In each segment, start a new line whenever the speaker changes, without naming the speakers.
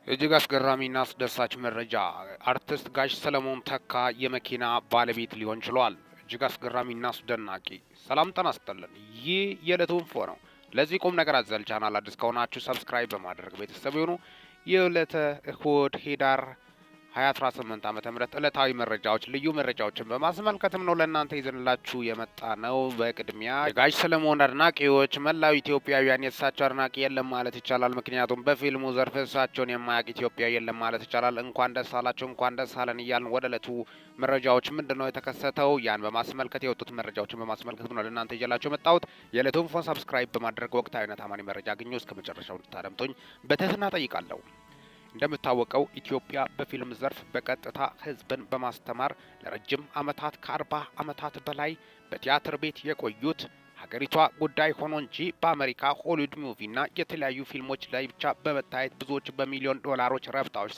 እጅግ አስገራሚና አስደሳች መረጃ! አርቲስት ጋሽ ሰለሞን ተካ የመኪና ባለቤት ሊሆን ችሏል። እጅግ አስገራሚና አስደናቂ። ሰላም ጤና ይስጥልን። ይህ የዕለቱ ኢንፎ ነው። ለዚህ ቁም ነገር አዘል ቻናል አዲስ ከሆናችሁ ሰብስክራይብ በማድረግ ቤተሰብ ይሁኑ። የዕለተ እሁድ ኅዳር 2018 ዓመተ ምህረት ዕለታዊ መረጃዎች ልዩ መረጃዎችን በማስመልከትም ነው ለእናንተ ይዘንላችሁ የመጣ ነው። በቅድሚያ የጋሽ ሰለሞን አድናቂዎች፣ መላው ኢትዮጵያውያን የእሳቸው አድናቂ የለም ማለት ይቻላል። ምክንያቱም በፊልሙ ዘርፍ እሳቸውን የማያውቅ ኢትዮጵያ የለም ማለት ይቻላል። እንኳን ደስ አላቸው፣ እንኳን ደስ አለን እያልን ወደ ዕለቱ መረጃዎች ምንድነው የተከሰተው ያን በማስመልከት የወጡት መረጃዎችን በማስመልከት ነው ለእናንተ ይዤላችሁ የመጣሁት። የዕለቱን ፎን ሰብስክራይብ በማድረግ ወቅታዊና ታማኒ መረጃ አግኙ። እስከ መጨረሻው እንድታደምጡኝ በትህትና ጠይቃለሁ። እንደምታወቀው ኢትዮጵያ በፊልም ዘርፍ በቀጥታ ህዝብን በማስተማር ለረጅም ዓመታት ከ40 ዓመታት በላይ በቲያትር ቤት የቆዩት ሀገሪቷ ጉዳይ ሆኖ እንጂ በአሜሪካ ሆሊውድ ሙቪና የተለያዩ ፊልሞች ላይ ብቻ በመታየት ብዙዎች በሚሊዮን ዶላሮች ረብጣዎች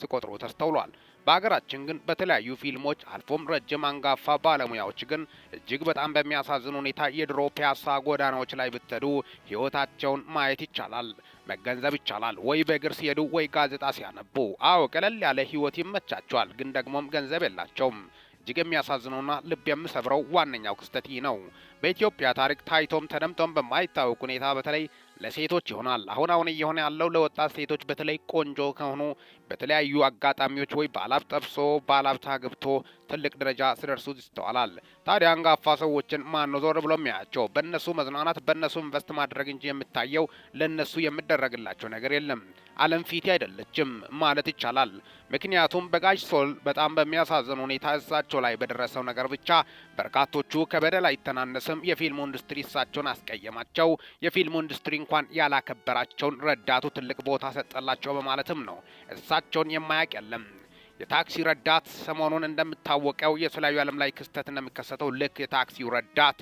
ሲቆጥሩ ተስተውሏል። በሀገራችን ግን በተለያዩ ፊልሞች አልፎም ረጅም አንጋፋ ባለሙያዎች ግን እጅግ በጣም በሚያሳዝን ሁኔታ የድሮ ፒያሳ ጎዳናዎች ላይ ብትሄዱ ህይወታቸውን ማየት ይቻላል፣ መገንዘብ ይቻላል። ወይ በእግር ሲሄዱ ወይ ጋዜጣ ሲያነቡ። አዎ ቀለል ያለ ህይወት ይመቻቸዋል፣ ግን ደግሞም ገንዘብ የላቸውም። እጅግ የሚያሳዝነውና ልብ የሚሰብረው ዋነኛው ክስተት ይህ ነው። በኢትዮጵያ ታሪክ ታይቶም ተደምጦም በማይታወቅ ሁኔታ በተለይ ለሴቶች ይሆናል አሁን እየሆነ ያለው ለወጣት ሴቶች በተለይ ቆንጆ ከሆኑ በተለያዩ አጋጣሚዎች ወይ ባላብ ጠብሶ ባላብታ ገብቶ ትልቅ ደረጃ ሲደርሱ ይስተዋላል። ታዲያ አንጋፋ ሰዎችን ማን ዞር ብሎ የሚያያቸው? በእነሱ መዝናናት በእነሱ ኢንቨስት ማድረግ እንጂ የምታየው ለእነሱ የሚደረግላቸው ነገር የለም። ዓለም ፊት አይደለችም ማለት ይቻላል። ምክንያቱም በጋሽ ሶል በጣም በሚያሳዝን ሁኔታ እሳቸው ላይ በደረሰው ነገር ብቻ በርካቶቹ ከበደል አይተናነስም። የፊልሙ ኢንዱስትሪ እሳቸውን አስቀየማቸው። የፊልሙ ኢንዱስትሪ እንኳን ያላከበራቸውን ረዳቱ ትልቅ ቦታ ሰጠላቸው በማለትም ነው። እሳቸውን የማያውቅ የለም። የታክሲ ረዳት ሰሞኑን እንደምታወቀው የተለያዩ ዓለም ላይ ክስተት እንደሚከሰተው ልክ የታክሲው ረዳት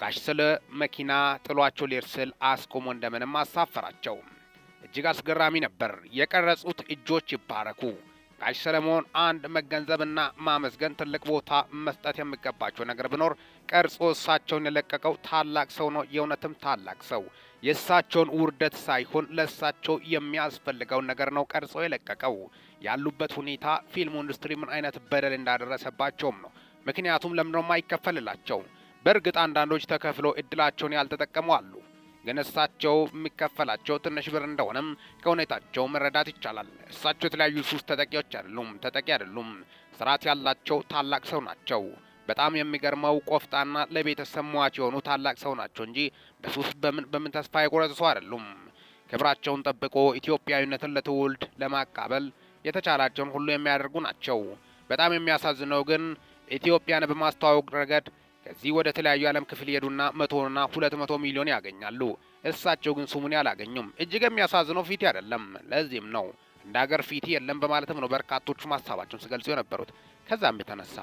ጋሽ ስለ መኪና ጥሏቸው ሊሄድ ስል አስቆሞ እንደምንም አሳፈራቸው። እጅግ አስገራሚ ነበር። የቀረጹት እጆች ይባረኩ። ጋሽ ሰለሞን አንድ መገንዘብና ማመስገን ትልቅ ቦታ መስጠት የሚገባቸው ነገር ቢኖር ቀርጾ እሳቸውን የለቀቀው ታላቅ ሰው ነው። የእውነትም ታላቅ ሰው። የእሳቸውን ውርደት ሳይሆን ለእሳቸው የሚያስፈልገውን ነገር ነው ቀርጾ የለቀቀው። ያሉበት ሁኔታ ፊልሙ ኢንዱስትሪ ምን አይነት በደል እንዳደረሰባቸውም ነው። ምክንያቱም ለምንድነው የማይከፈልላቸው? በእርግጥ አንዳንዶች ተከፍለው እድላቸውን ያልተጠቀሙ አሉ። ግን እሳቸው የሚከፈላቸው ትንሽ ብር እንደሆነም ከሁኔታቸው መረዳት ይቻላል። እሳቸው የተለያዩ ሱስ ተጠቂ አይደሉም። ስርዓት ያላቸው ታላቅ ሰው ናቸው። በጣም የሚገርመው ቆፍጣና ለቤተሰብ ሟች የሆኑ ታላቅ ሰው ናቸው እንጂ በሱስ በምን ተስፋ የቆረጡ ሰው አይደሉም። ክብራቸውን ጠብቆ ኢትዮጵያዊነትን ለትውልድ ለማቃበል የተቻላቸውን ሁሉ የሚያደርጉ ናቸው። በጣም የሚያሳዝነው ግን ኢትዮጵያን በማስተዋወቅ ረገድ ከዚህ ወደ ተለያዩ ዓለም ክፍል ይሄዱና 100ና 200 ሚሊዮን ያገኛሉ። እሳቸው ግን ስሙን ያላገኙም። እጅግ የሚያሳዝነው ፊት አይደለም። ለዚህም ነው እንደ ሀገር ፊት የለም በማለትም ነው በርካቶቹ ሀሳባቸውን ሲገልጹ የነበሩት። ከዛም የተነሳ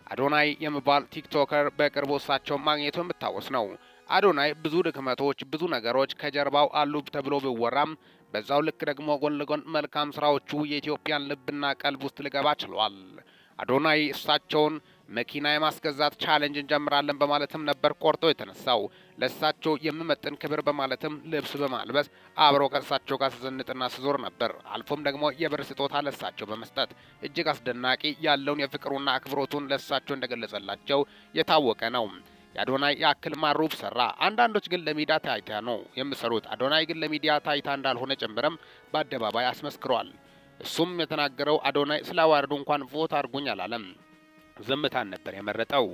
አዶናይ የሚባል ቲክቶከር በቅርቡ እሳቸውን ማግኘቱ የሚታወስ ነው። አዶናይ ብዙ ድክመቶች፣ ብዙ ነገሮች ከጀርባው አሉ ተብሎ ቢወራም በዛው ልክ ደግሞ ጎን ለጎን መልካም ስራዎቹ የኢትዮጵያን ልብና ቀልብ ውስጥ ሊገባ ችሏል። አዶናይ እሳቸውን መኪና የማስገዛት ቻሌንጅ እንጀምራለን በማለትም ነበር ቆርጦ የተነሳው። ለእሳቸው የሚመጥን ክብር በማለትም ልብስ በማልበስ አብሮ ከእሳቸው ጋር ሲዘንጥና ሲዞር ነበር። አልፎም ደግሞ የብር ስጦታ ለእሳቸው በመስጠት እጅግ አስደናቂ ያለውን የፍቅሩና አክብሮቱን ለእሳቸው እንደገለጸላቸው የታወቀ ነው። የአዶናይ ያክል ማሩብ ሰራ። አንዳንዶች ግን ለሚዲያ ታይታ ነው የሚሰሩት። አዶናይ ግን ለሚዲያ ታይታ እንዳልሆነ ጭምርም በአደባባይ አስመስክሯል። እሱም የተናገረው አዶናይ ስለ አዋርዱ እንኳን ቮት አድርጉኝ አላለም። ዝምታን ነበር የመረጠው።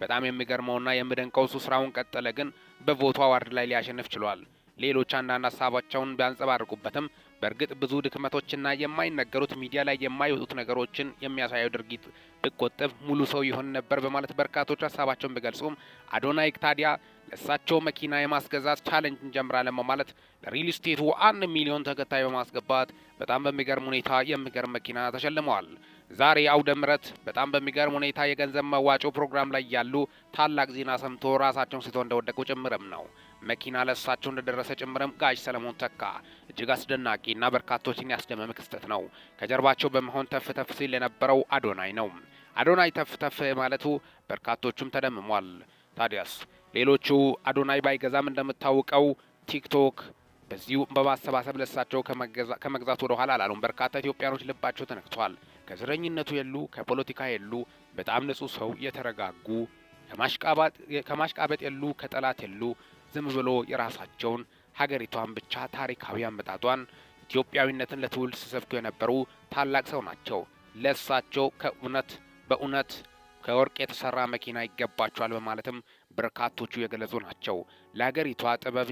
በጣም የሚገርመውና የሚደንቀው እሱ ስራውን ቀጠለ፣ ግን በቮቱ አዋርድ ላይ ሊያሸንፍ ችሏል። ሌሎች አንዳንድ ሀሳባቸውን ቢያንጸባርቁበትም በእርግጥ ብዙ ድክመቶችና የማይነገሩት ሚዲያ ላይ የማይወጡት ነገሮችን የሚያሳየው ድርጊት ቢቆጠብ ሙሉ ሰው ይሆን ነበር በማለት በርካቶች ሀሳባቸውን ቢገልጹም አዶናይ ታዲያ ለእሳቸው መኪና የማስገዛት ቻሌንጅ እንጀምራለን በማለት ለሪል ስቴቱ 1 ሚሊዮን ተከታይ በማስገባት በጣም በሚገርም ሁኔታ የሚገርም መኪና ተሸልመዋል። ዛሬ አውደ ምሕረት በጣም በሚገርም ሁኔታ የገንዘብ መዋጮ ፕሮግራም ላይ ያሉ ታላቅ ዜና ሰምቶ ራሳቸውን ስቶ እንደወደቁ ጭምርም ነው። መኪና ለእሳቸው እንደደረሰ ጭምርም ጋሽ ሰለሞን ተካ እጅግ አስደናቂና በርካቶችን ያስደመመ ክስተት ነው። ከጀርባቸው በመሆን ተፍ ተፍ ሲል የነበረው አዶናይ ነው። አዶናይ ተፍ ተፍ ማለቱ በርካቶቹም ተደምሟል። ታዲያስ ሌሎቹ አዶናይ ባይገዛም እንደምታውቀው ቲክቶክ በዚሁ በማሰባሰብ ለሳቸው ከመግዛት ወደ ኋላ አላሉም። በርካታ ኢትዮጵያኖች ልባቸው ተነክቷል። ከዘረኝነቱ የሉ፣ ከፖለቲካ የሉ፣ በጣም ንጹህ ሰው የተረጋጉ ከማሽቃበጥ የሉ፣ ከጠላት የሉ፣ ዝም ብሎ የራሳቸውን ሀገሪቷን ብቻ ታሪካዊ አመጣጧን ኢትዮጵያዊነትን ለትውልድ ሲሰብኩ የነበሩ ታላቅ ሰው ናቸው። ለእሳቸው በእውነት ከወርቅ የተሰራ መኪና ይገባቸዋል በማለትም በርካቶቹ የገለጹ ናቸው። ለሀገሪቷ ጥበብ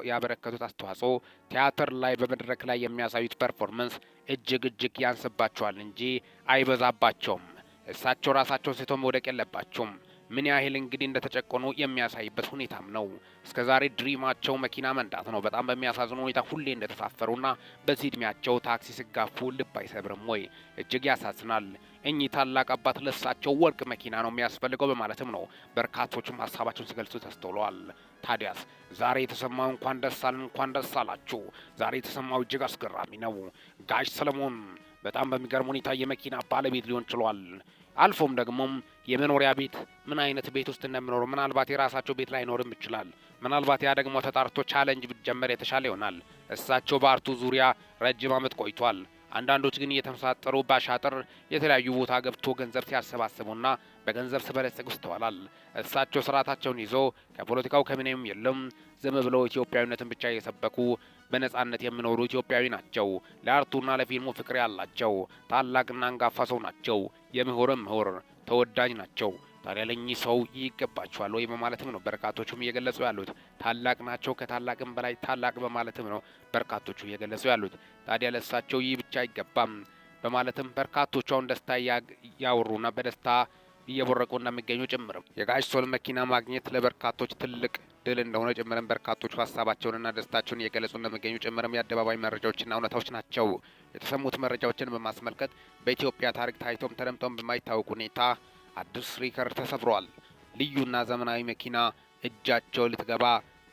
ያበረከቱት አስተዋጽኦ ቲያትር ላይ በመድረክ ላይ የሚያሳዩት ፐርፎርመንስ እጅግ ያንስባቸዋል እንጂ አይበዛባቸውም። እሳቸው ራሳቸውን ስቶ መውደቅ የለባቸውም። ምን ያህል እንግዲህ እንደተጨቆኑ የሚያሳይበት ሁኔታም ነው። እስከዛሬ ድሪማቸው መኪና መንዳት ነው። በጣም በሚያሳዝኑ ሁኔታ ሁሌ እንደተሳፈሩና በዚህ እድሜያቸው ታክሲ ሲጋፉ ልብ አይሰብርም ወይ? እጅግ ያሳዝናል። እኚህ ታላቅ አባት ለሳቸው ወርቅ መኪና ነው የሚያስፈልገው በማለትም ነው በርካቶቹም ሀሳባቸውን ሲገልጹ ተስተውለዋል። ታዲያስ ዛሬ የተሰማው እንኳን ደስ አለን፣ እንኳን ደስ አላችሁ። ዛሬ የተሰማው እጅግ አስገራሚ ነው። ጋሽ ሰለሞን በጣም በሚገርም ሁኔታ የመኪና ባለቤት ሊሆን ችሏል። አልፎም ደግሞም የመኖሪያ ቤት ምን አይነት ቤት ውስጥ እንደሚኖሩ ምናልባት የራሳቸው ቤት ላይኖርም ይችላል። ምናልባት ያ ደግሞ ተጣርቶ ቻሌንጅ ቢጀመር የተሻለ ይሆናል። እሳቸው በአርቱ ዙሪያ ረጅም ዓመት ቆይቷል። አንዳንዶች ግን እየተመሳጠሩ ባሻጥር የተለያዩ ቦታ ገብቶ ገንዘብ ሲያሰባስቡና በገንዘብ ሲበለጽጉ ይስተዋላል። እሳቸው ስርዓታቸውን ይዞ ከፖለቲካው ከምንም የለም ዝም ብለው ኢትዮጵያዊነትን ብቻ እየሰበኩ በነጻነት የሚኖሩ ኢትዮጵያዊ ናቸው። ለአርቱና ለፊልሙ ፍቅር ያላቸው ታላቅና አንጋፋ ሰው ናቸው። የምሁርም ምሁር ተወዳጅ ናቸው። ታዲያ ለእኚህ ሰው ይገባቸዋል ወይ በማለትም ነው በርካቶቹም እየገለጹ ያሉት። ታላቅ ናቸው፣ ከታላቅም በላይ ታላቅ በማለትም ነው በርካቶቹ እየገለጹ ያሉት። ታዲያ ለእሳቸው ይህ ብቻ አይገባም በማለትም በርካቶቹ አሁን ደስታ ያወሩና በደስታ እየቦረቁ እንደሚገኙ ጭምርም የጋሽ ሶል መኪና ማግኘት ለበርካቶች ትልቅ ድል እንደሆነ ጭምርም በርካቶቹ ሀሳባቸውንና ደስታቸውን እየገለጹ እንደሚገኙ ጭምርም የአደባባይ መረጃዎችና እውነታዎች ናቸው። የተሰሙት መረጃዎችን በማስመልከት በኢትዮጵያ ታሪክ ታይቶም ተደምጦም በማይታወቅ ሁኔታ አዲስ ሪከርድ ተሰብሯል። ልዩና ዘመናዊ መኪና እጃቸው ልትገባ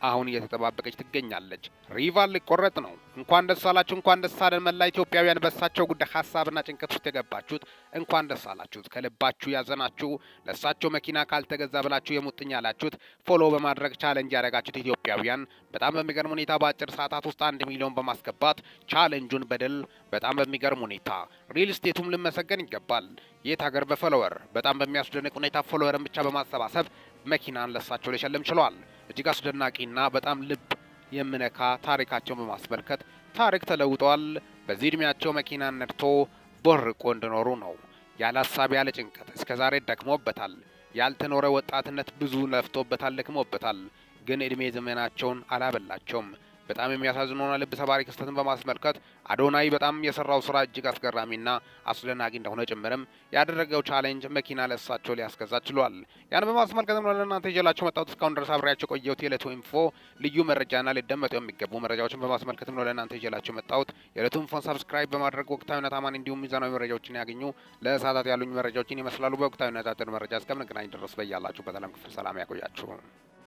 አሁን እየተጠባበቀች ትገኛለች። ሪቫል ሊቆረጥ ነው። እንኳን ደስ አላችሁ፣ እንኳን ደስ አለን መላ ኢትዮጵያውያን። በእሳቸው ጉዳይ ሀሳብና ጭንቀት ውስጥ የገባችሁት እንኳን ደስ አላችሁት። ከልባችሁ ያዘናችሁ ለእሳቸው መኪና ካልተገዛ ብላችሁ የሙጥኝ ያላችሁት ፎሎ በማድረግ ቻሌንጅ ያደረጋችሁት ኢትዮጵያውያን በጣም በሚገርም ሁኔታ በአጭር ሰዓታት ውስጥ 1 ሚሊዮን በማስገባት ቻሌንጁን በድል በጣም በሚገርም ሁኔታ ሪል ስቴቱም ልመሰገን ይገባል። የት ሀገር በፎሎወር በጣም በሚያስደንቅ ሁኔታ ፎሎወርን ብቻ በማሰባሰብ መኪናን ለእሳቸው ሊሸልም ችሏል። እጅግ አስደናቂና በጣም ልብ የምነካ ታሪካቸውን በማስመልከት ታሪክ ተለውጧል። በዚህ እድሜያቸው መኪናን ነድቶ ቦርቆ እንደኖሩ ነው። ያለ ሀሳብ ያለ ጭንቀት እስከዛሬ ደክሞበታል። ያልተኖረ ወጣትነት ብዙ ለፍቶበታል፣ ደክሞበታል። ግን እድሜ ዘመናቸውን አላበላቸውም። በጣም የሚያሳዝነውና ልብ ሰባሪ ክስተትን በማስመልከት አዶናይ በጣም የሰራው ስራ እጅግ አስገራሚና አስደናቂ እንደሆነ ጭምርም ያደረገው ቻሌንጅ መኪና ለእሳቸው ሊያስገዛ ችሏል። ያን በማስመልከትም ለእናንተ ይዤላችሁ መጣሁት። እስካሁን ድረስ አብሬያቸው ቆየሁት። የዕለቱ ኢንፎ ልዩ መረጃና ሊደመጡ የሚገቡ መረጃዎችን በማስመልከትም ለእናንተ ይዤላችሁ መጣሁት። የዕለቱ ኢንፎን ሰብስክራይብ በማድረግ ወቅታዊና ታማኝ እንዲሁም ሚዛናዊ መረጃዎችን ያገኙ። ለሰዓታት ያሉኝ መረጃዎችን ይመስላሉ። በወቅታዊና አጫጭር መረጃ እስከምንገናኝ ድረስ በያላችሁበት ዓለም ክፍል ሰላም ያቆያችሁ።